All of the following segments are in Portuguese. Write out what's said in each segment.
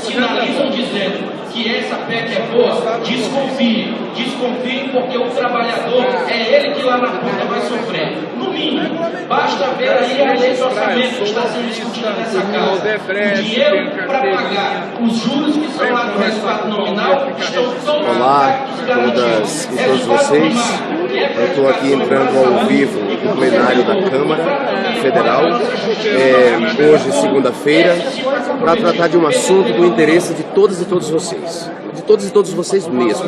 sinalizam dizendo que essa PEC é boa, desconfiem. Desconfiem porque o trabalhador é ele que lá na ponta vai sofrer. No mínimo, basta ver aí a lei de orçamento que está sendo discutida nessa casa. O dinheiro para pagar os juros que são lá no resultado nominal estão tão Olá, todas e todos vocês. Eu estou aqui entrando ao vivo no plenário da Câmara Federal, hoje, segunda-feira, para tratar de um assunto do interesse de todas e todos vocês. De todos e todos vocês mesmo.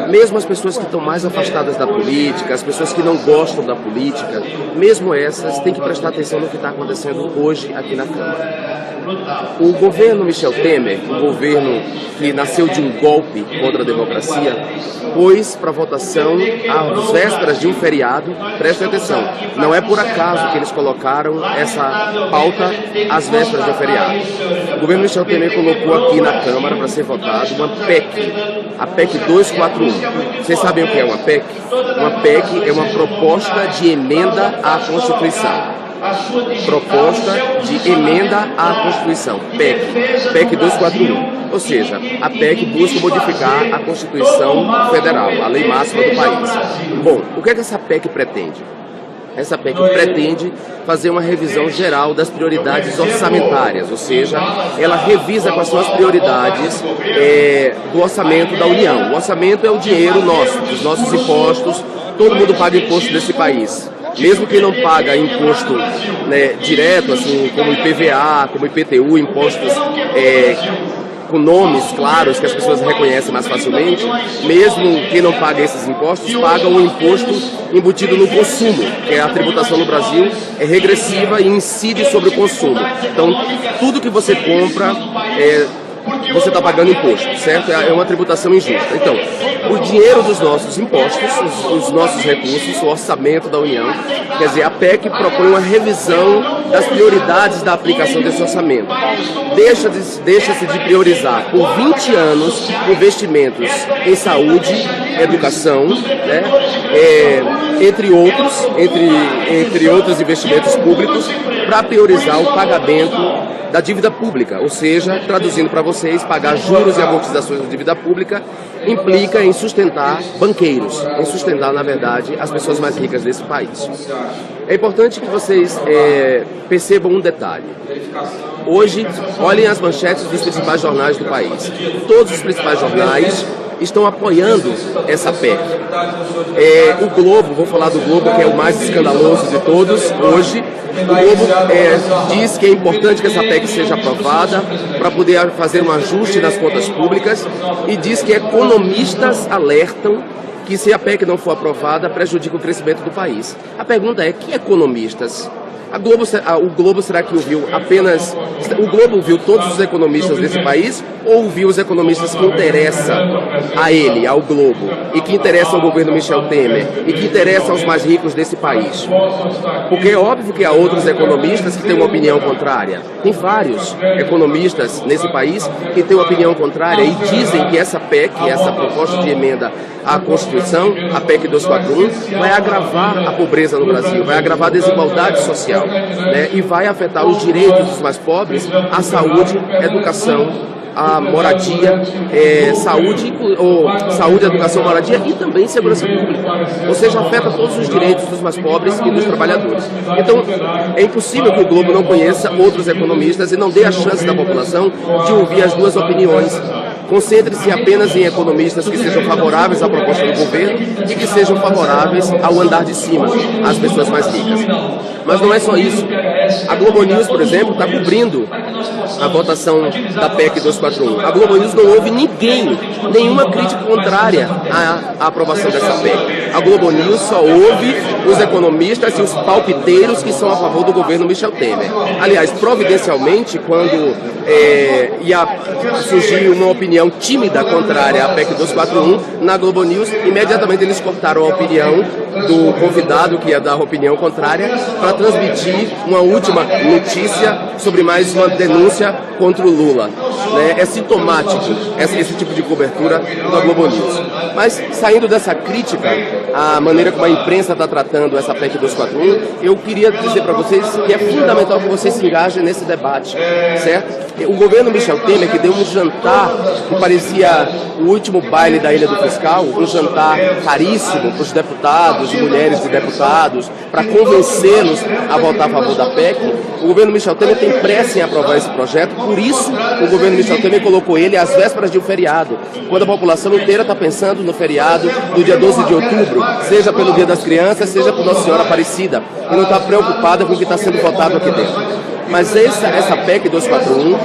Mesmo as pessoas que estão mais afastadas da política, as pessoas que não gostam da política, mesmo essas têm que prestar atenção no que está acontecendo hoje aqui na Câmara. O governo Michel Temer, o governo que nasceu de um golpe contra a democracia, pôs para votação às vésperas de um feriado. Prestem atenção, não é por acaso que eles colocaram essa pauta às vésperas de um feriado. O governo Michel Temer colocou aqui na Câmara para ser votado uma PEC, a PEC 241. Vocês sabem o que é uma PEC? Uma PEC é uma proposta de emenda à Constituição. Proposta de emenda à Constituição, PEC 241. Ou seja, a PEC busca modificar a Constituição Federal, a lei máxima do país. Bom, o que é que essa PEC pretende? Essa PEC pretende fazer uma revisão geral das prioridades orçamentárias, ou seja, ela revisa quais são as prioridades do orçamento da União. O orçamento é o dinheiro nosso, dos nossos impostos, todo mundo paga imposto nesse país. Mesmo quem não paga imposto direto, assim, como IPVA, como IPTU, impostos com nomes claros que as pessoas reconhecem mais facilmente, mesmo quem não paga esses impostos, paga um imposto embutido no consumo, que a tributação no Brasil é regressiva e incide sobre o consumo. Então, tudo que você compra, você está pagando imposto, certo? É uma tributação injusta. Então, o dinheiro dos nossos impostos, os nossos recursos, o orçamento da União, quer dizer, a PEC propõe uma revisão das prioridades da aplicação desse orçamento. Deixa-se de priorizar por 20 anos investimentos em saúde, educação, entre outros investimentos públicos, para priorizar o pagamento da dívida pública, ou seja, traduzindo para vocês, pagar juros e amortizações da dívida pública implica em sustentar banqueiros, em sustentar, na verdade, as pessoas mais ricas desse país. É importante que vocês percebam um detalhe. Hoje, olhem as manchetes dos principais jornais do país. Todos os principais jornais estão apoiando essa PEC. O Globo, vou falar do Globo, que é o mais escandaloso de todos hoje. O Globo diz que é importante que essa PEC seja aprovada para poder fazer um ajuste nas contas públicas e diz que economistas alertam que se a PEC não for aprovada, prejudica o crescimento do país. A pergunta é, que economistas? O Globo será que ouviu apenas... O Globo ouviu todos os economistas desse país ou ouviu os economistas que interessam a ele, ao Globo, e que interessam ao governo Michel Temer, e que interessam aos mais ricos desse país? Porque é óbvio que há outros economistas que têm uma opinião contrária. Tem vários economistas nesse país que têm uma opinião contrária e dizem que essa PEC, essa proposta de emenda à Constituição, a PEC 241, vai agravar a pobreza no Brasil, vai agravar a desigualdade social, e vai afetar os direitos dos mais pobres, a saúde, educação, a moradia, saúde, educação, moradia e também segurança pública. Ou seja, afeta todos os direitos dos mais pobres e dos trabalhadores. Então, é impossível que o Globo não conheça outros economistas e não dê a chance da população de ouvir as duas opiniões. Concentre-se apenas em economistas que sejam favoráveis à proposta do governo e que sejam favoráveis ao andar de cima, às pessoas mais ricas. Mas não é só isso. A Globo News, por exemplo, está cobrindo a votação da PEC 241. A Globo News não ouve nenhuma crítica contrária à aprovação dessa PEC. A Globo News só ouve os economistas e os palpiteiros que são a favor do governo Michel Temer. Aliás, providencialmente, quando ia surgir uma opinião tímida contrária à PEC 241 na Globo News, imediatamente eles cortaram a opinião do convidado que ia dar a opinião contrária para transmitir uma última notícia sobre mais uma denúncia campanha contra o Lula. Né? É sintomático esse tipo de cobertura da Globo News. Mas, saindo dessa crítica à maneira como a imprensa está tratando essa PEC 241, eu queria dizer para vocês que é fundamental que vocês se engajem nesse debate, certo? O governo Michel Temer, que deu um jantar que parecia o último baile da Ilha do Fiscal, um jantar caríssimo para os deputados e mulheres de deputados, para convencê-los a votar a favor da PEC, o governo Michel Temer tem pressa em aprovar esse projeto, por isso o governo Michel Temer colocou ele às vésperas de um feriado, quando a população inteira está pensando no feriado do dia 12 de outubro, seja pelo Dia das Crianças, seja por Nossa Senhora Aparecida, e não está preocupada com o que está sendo votado aqui dentro. Mas essa PEC 241,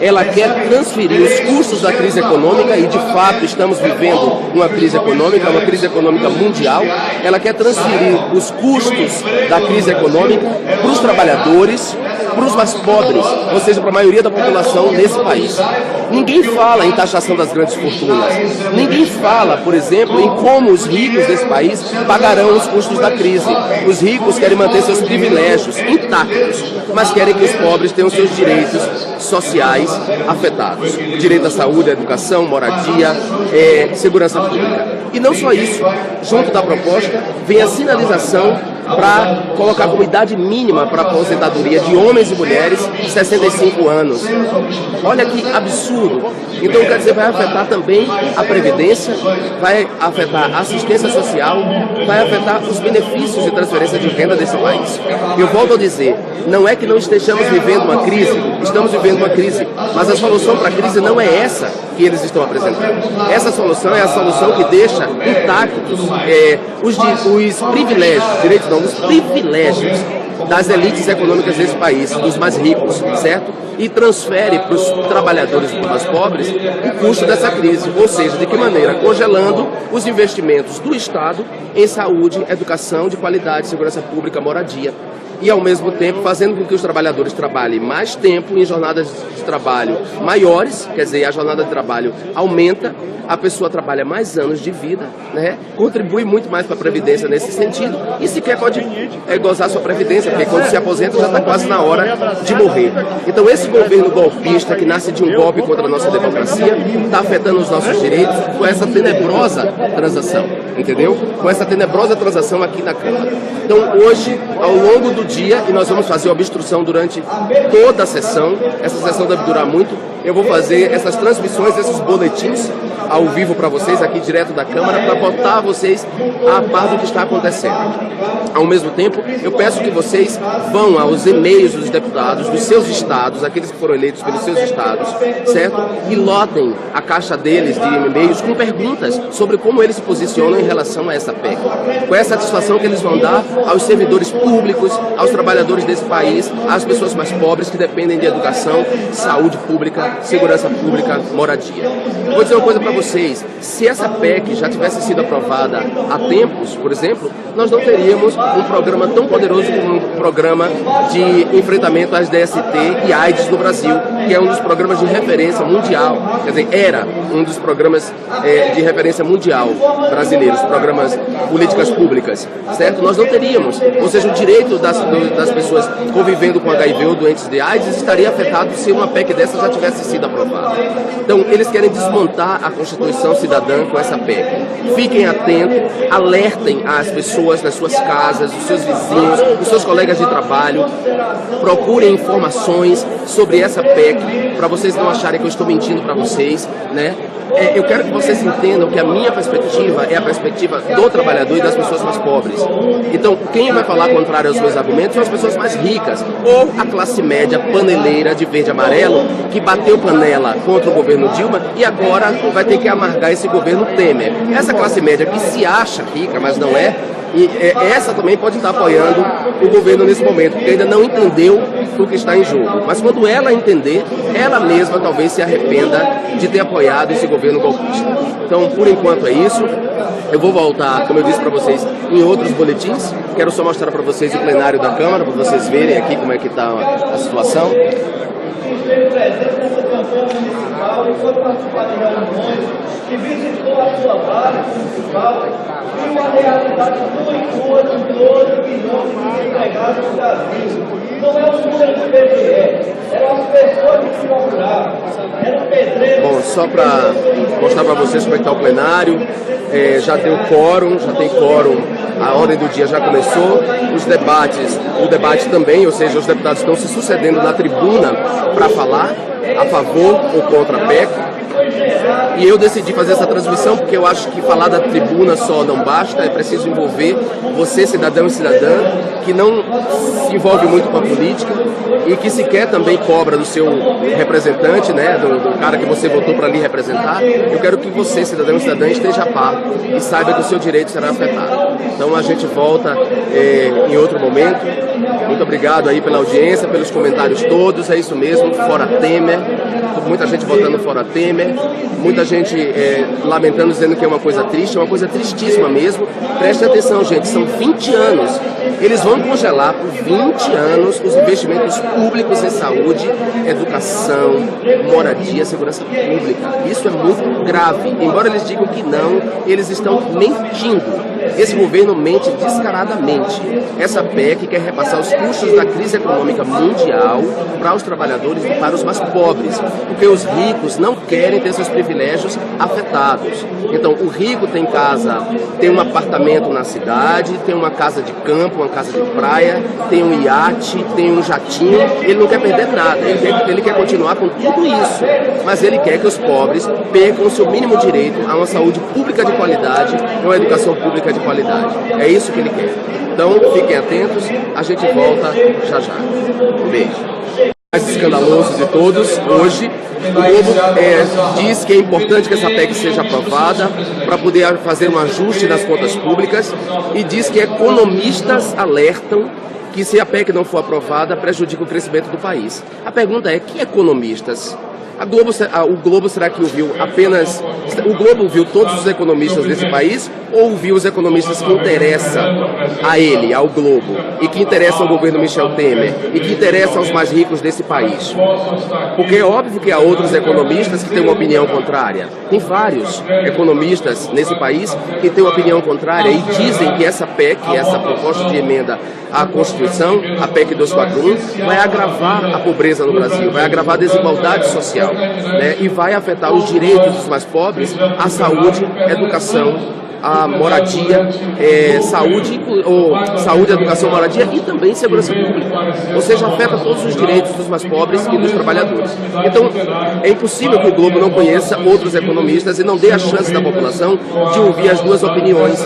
ela quer transferir os custos da crise econômica, e de fato estamos vivendo uma crise econômica mundial. Ela quer transferir os custos da crise econômica para os trabalhadores, para os mais pobres, ou seja, para a maioria da população nesse país. Ninguém fala em taxação das grandes fortunas. Ninguém fala, por exemplo, em como os ricos desse país pagarão os custos da crise. Os ricos querem manter seus privilégios intactos, mas querem que os pobres tenham seus direitos sociais afetados. O direito à saúde, à educação, moradia, segurança pública. E não só isso, junto da proposta vem a sinalização para colocar como idade mínima para a aposentadoria de homens e mulheres 65 anos. Olha que absurdo. Então, quer dizer, vai afetar também a Previdência, vai afetar a assistência social, vai afetar os benefícios de transferência de renda desse país. Eu volto a dizer, não é que não estejamos vivendo uma crise, estamos vivendo uma crise, mas a solução para a crise não é essa que eles estão apresentando. Essa solução é a solução que deixa intactos os privilégios, direitos não, os privilégios das elites econômicas desse país, dos mais ricos, certo? E transfere para os trabalhadores e para os mais pobres o custo dessa crise. Ou seja, de que maneira? Congelando os investimentos do Estado em saúde, educação de qualidade, segurança pública, moradia. E, ao mesmo tempo, fazendo com que os trabalhadores trabalhem mais tempo em jornadas de trabalho maiores, quer dizer, a jornada de trabalho aumenta, a pessoa trabalha mais anos de vida, né? Contribui muito mais para a Previdência nesse sentido, e sequer pode gozar sua Previdência, porque quando se aposenta já está quase na hora de morrer. Então, esse governo golpista, que nasce de um golpe contra a nossa democracia, está afetando os nossos direitos com essa tenebrosa transação, entendeu? Com essa tenebrosa transação aqui na Câmara. Então, hoje, ao longo do dia, e nós vamos fazer obstrução durante toda a sessão, essa sessão deve durar muito, eu vou fazer essas transmissões, esses boletins ao vivo para vocês aqui direto da Câmara, para botar vocês a par do que está acontecendo. Ao mesmo tempo, eu peço que vocês vão aos e-mails dos deputados, dos seus estados, aqueles que foram eleitos pelos seus estados, certo? E lotem a caixa deles de e-mails com perguntas sobre como eles se posicionam em relação a essa PEC. Qual é a satisfação que eles vão dar aos servidores públicos, aos trabalhadores desse país, às pessoas mais pobres que dependem de educação, saúde pública, segurança pública, moradia. Vou dizer uma coisa para vocês, se essa PEC já tivesse sido aprovada há tempos, por exemplo, nós não teríamos um programa tão poderoso como um programa de enfrentamento às DST e AIDS no Brasil, que é um dos programas de referência mundial, quer dizer, era um dos programas de referência mundial brasileiros, programas políticas públicas, certo? Nós não teríamos, ou seja, o direito das pessoas convivendo com HIV ou doentes de AIDS estaria afetado se uma PEC dessa já tivesse sido aprovada. Então, eles querem desmontar a Constituição Cidadã com essa PEC. Fiquem atentos, alertem as pessoas nas suas casas, os seus vizinhos, os seus colegas de trabalho, procurem informações sobre essa PEC, para vocês não acharem que eu estou mentindo para vocês, né? Eu quero que vocês entendam que a minha perspectiva é a perspectiva do trabalhador e das pessoas mais pobres. Então, quem vai falar contrário aos meus argumentos são as pessoas mais ricas, ou a classe média paneleira de verde e amarelo, que bateu panela contra o governo Dilma e agora vai ter que amargar esse governo Temer. Essa classe média que se acha rica, mas não é, e essa também pode estar apoiando o governo nesse momento, porque ainda não entendeu o que está em jogo. Mas quando ela entender, ela mesma talvez se arrependa de ter apoiado esse governo golpista. Então, por enquanto é isso. Eu vou voltar, como eu disse para vocês, em outros boletins. Quero só mostrar para vocês o plenário da Câmara, para vocês verem aqui como é que está a situação. Esteve presente nessa campanha municipal e foi participar de reuniões, que visitou a sua base municipal e uma realidade nua e crua de 12 milhões de empregados no Brasil. Não é o número do IBGE, eram as pessoas que se procuravam, eram pedreiros. Bom, só para mostrar para vocês como é que está o plenário, já deu quórum, já tem quórum, a ordem do dia já começou, os debates, o debate também, ou seja, os deputados estão se sucedendo na tribuna para falar a favor ou contra a PEC. E eu decidi fazer essa transmissão porque eu acho que falar da tribuna só não basta, é preciso envolver você, cidadão e cidadã, que não se envolve muito com a política e que sequer também cobra do seu representante, né, do cara que você votou para lhe representar. Eu quero que você, cidadão e cidadã, esteja a par e saiba que o seu direito será afetado. Então a gente volta em outro momento. Muito obrigado aí pela audiência, pelos comentários todos, é isso mesmo, fora Temer, muita gente votando fora Temer, muita gente lamentando, dizendo que é uma coisa triste, é uma coisa tristíssima mesmo. Preste atenção, gente, são 20 anos, eles vão congelar por 20 anos os investimentos públicos em saúde, educação, moradia, segurança pública. Isso é muito grave, embora eles digam que não, eles estão mentindo. Esse governo mente descaradamente. Essa PEC quer repassar os custos da crise econômica mundial para os trabalhadores e para os mais pobres, porque os ricos não querem ter seus privilégios afetados. Então, o rico tem casa, tem um apartamento na cidade, tem uma casa de campo, uma casa de praia, tem um iate, tem um jatinho, ele não quer perder nada, ele quer continuar com tudo isso, mas ele quer que os pobres percam o seu mínimo direito a uma saúde pública de qualidade e uma educação pública de qualidade. É isso que ele quer. Então, fiquem atentos, a gente volta já já. Um beijo. Mais escandaloso de todos, hoje, o Globo diz que é importante que essa PEC seja aprovada para poder fazer um ajuste nas contas públicas e diz que economistas alertam que se a PEC não for aprovada, prejudica o crescimento do país. A pergunta é, que economistas? O Globo será que ouviu apenas... O Globo ouviu todos os economistas desse país ou ouviu os economistas que interessam a ele, ao Globo, e que interessam ao governo Michel Temer, e que interessam aos mais ricos desse país? Porque é óbvio que há outros economistas que têm uma opinião contrária. Tem vários economistas nesse país que têm uma opinião contrária e dizem que essa PEC, essa proposta de emenda à Constituição, a PEC 241, vai agravar a pobreza no Brasil, vai agravar a desigualdade social, né, e vai afetar os direitos dos mais pobres, a saúde, a educação, a moradia, saúde, educação, moradia e também segurança pública. Ou seja, afeta todos os direitos dos mais pobres e dos trabalhadores. Então, é impossível que o Globo não conheça outros economistas e não dê a chance da população de ouvir as duas opiniões.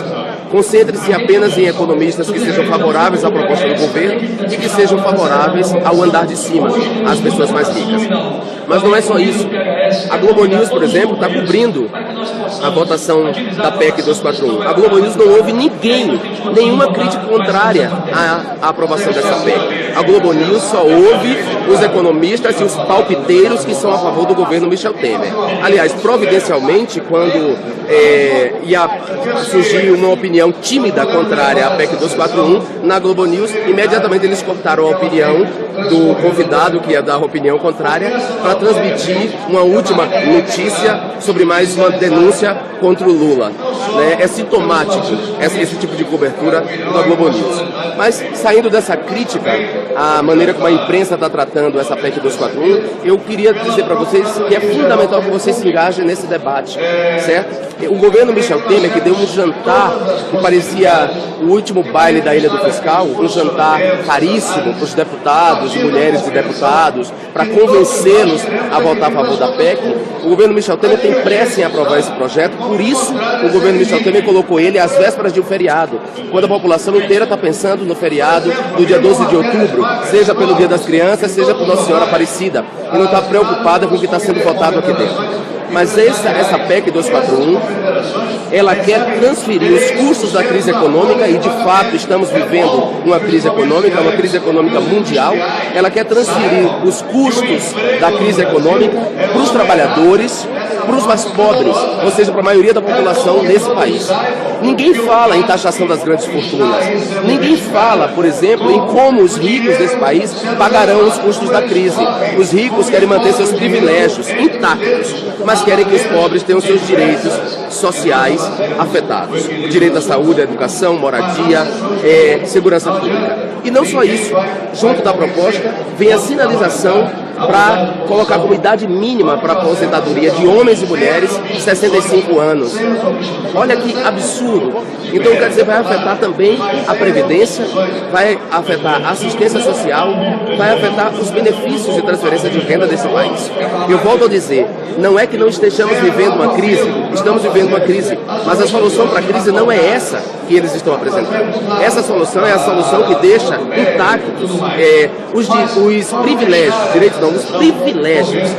Concentre-se apenas em economistas que sejam favoráveis à proposta do governo e que sejam favoráveis ao andar de cima, às pessoas mais ricas. Mas não é só isso. A Globo News, por exemplo, está cobrindo a votação da PEC 241. A Globo News não ouve ninguém, nenhuma crítica contrária à aprovação dessa PEC. A Globo News só ouve os economistas e os palpiteiros que são a favor do governo Michel Temer. Aliás, providencialmente, quando ia surgir uma opinião tímida contrária à PEC 241 na Globo News, imediatamente eles cortaram a opinião do convidado que ia dar a opinião contrária para transmitir uma última notícia sobre mais uma denúncia contra o Lula. É sintomático esse tipo de cobertura da Globo News. Mas, saindo dessa crítica à maneira como a imprensa está tratando essa PEC 241, eu queria dizer para vocês que é fundamental que vocês se engajem nesse debate, certo? O governo Michel Temer, que deu um jantar que parecia o último baile da Ilha do Fiscal, um jantar caríssimo para os deputados e mulheres de deputados, para convencê-los a votar a favor da PEC, o governo Michel Temer tem pressa em aprovar esse projeto, por isso o governo Michel Temer colocou ele às vésperas de um feriado, quando a população inteira está pensando no feriado do dia 12 de outubro, seja pelo Dia das Crianças, seja por Nossa Senhora Aparecida, e não está preocupada com o que está sendo votado aqui dentro. Mas essa PEC 241, ela quer transferir os custos da crise econômica, e de fato estamos vivendo uma crise econômica mundial. Ela quer transferir os custos da crise econômica para os trabalhadores, para os mais pobres, ou seja, para a maioria da população nesse país. Ninguém fala em taxação das grandes fortunas. Ninguém fala, por exemplo, em como os ricos desse país pagarão os custos da crise. Os ricos querem manter seus privilégios intactos, mas querem que os pobres tenham seus direitos sociais afetados. O direito à saúde, à educação, moradia, segurança pública. E não só isso. Junto da proposta vem a sinalização para colocar como idade mínima para aposentadoria de homens e mulheres 65 anos. Olha que absurdo. Então, quer dizer, vai afetar também a Previdência, vai afetar a assistência social, vai afetar os benefícios de transferência de renda desse país. Eu volto a dizer, não é que não estejamos vivendo uma crise, estamos vivendo uma crise, mas a solução para a crise não é essa que eles estão apresentando. Essa solução é a solução que deixa intactos os privilégios, direitos não, os privilégios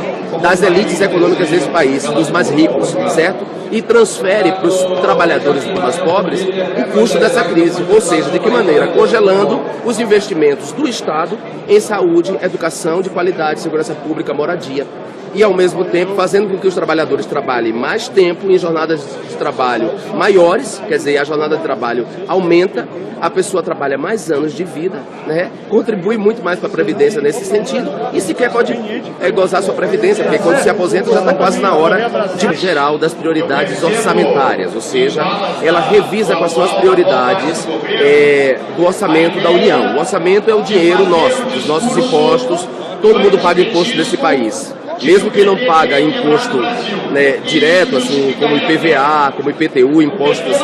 das elites econômicas desse país, dos mais ricos, certo? E transfere para os trabalhadores mais pobres o custo dessa crise, ou seja, de que maneira? Congelando os investimentos do Estado em saúde, educação de qualidade, segurança pública, moradia. E, ao mesmo tempo, fazendo com que os trabalhadores trabalhem mais tempo em jornadas de trabalho maiores, quer dizer, a jornada de trabalho aumenta, a pessoa trabalha mais anos de vida, né? Contribui muito mais para a Previdência nesse sentido e sequer pode gozar sua Previdência, porque quando se aposenta já está quase na hora de geral das prioridades orçamentárias, ou seja, ela revisa quais são as prioridades do orçamento da União. O orçamento é o dinheiro nosso, dos nossos impostos, todo mundo paga imposto nesse país. Mesmo quem não paga imposto, né, direto, assim, como IPVA, como IPTU, impostos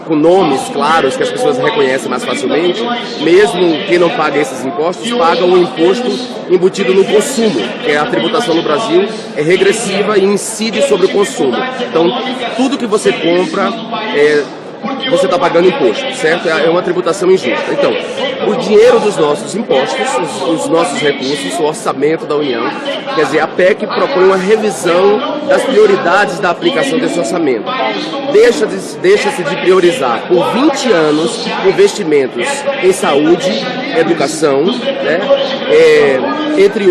com nomes claros que as pessoas reconhecem mais facilmente, mesmo quem não paga esses impostos, paga um imposto embutido no consumo, que a tributação no Brasil é regressiva e incide sobre o consumo. Então, tudo que você compra, você está pagando imposto, certo? É uma tributação injusta. Então, o dinheiro dos nossos impostos, os nossos recursos, o orçamento da União, quer dizer, a PEC propõe uma revisão das prioridades da aplicação desse orçamento. Deixa-se de priorizar por 20 anos investimentos em saúde, educação, né? Entre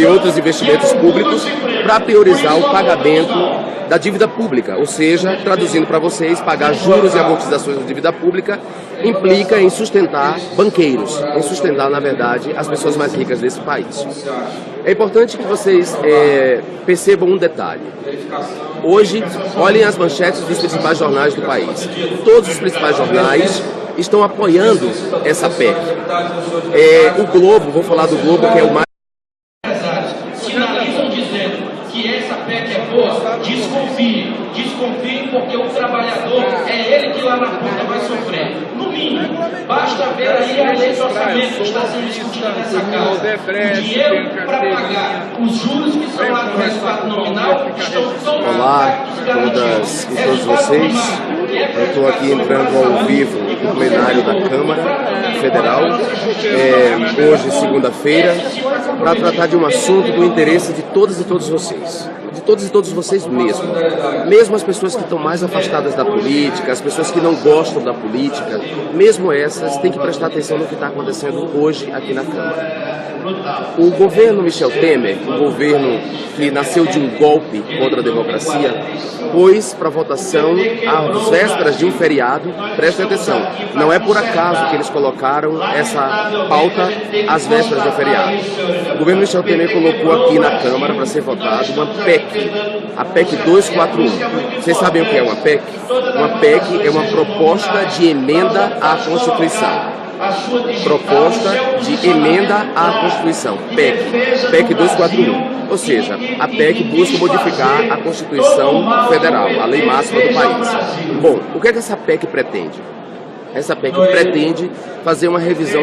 outros investimentos públicos, para priorizar o pagamento da dívida pública, ou seja, traduzindo para vocês, pagar juros e amortizações da dívida pública implica em sustentar banqueiros, em sustentar, na verdade, as pessoas mais ricas desse país. É importante que vocês percebam um detalhe. Hoje, olhem as manchetes dos principais jornais do país. Todos os principais jornais estão apoiando essa PEC. O Globo, vou falar do Globo, que é o mais... Sinalizam dizendo que essa PEC é boa, desconfiem porque o trabalhador é ele que lá na ponta vai sofrer. No mínimo, basta ver aí a lei de orçamento que está sendo discutida nessa casa. O dinheiro para pagar os juros que são lá no resultado nominal estão todos todas e todos vocês. Eu estou aqui entrando ao vivo no plenário da Câmara Federal, hoje, segunda-feira, para tratar de um assunto do interesse de todas e todos vocês. De todos e todos vocês mesmo. Mesmo as pessoas que estão mais afastadas da política, as pessoas que não gostam da política, mesmo essas, têm que prestar atenção no que está acontecendo hoje aqui na Câmara. O governo Michel Temer, um governo que nasceu de um golpe contra a democracia, pôs para votação às vésperas de um feriado, prestem atenção, não é por acaso que eles colocaram essa pauta às vésperas do feriado. O governo Michel Temer colocou aqui na Câmara para ser votado uma PEC, a PEC 241. Vocês sabem o que é uma PEC? Uma PEC é uma proposta de emenda à Constituição. Proposta de emenda à Constituição, PEC 241, ou seja, a PEC busca modificar a Constituição Federal, a lei máxima do país. Bom, o que é que essa PEC pretende? Essa PEC pretende fazer uma revisão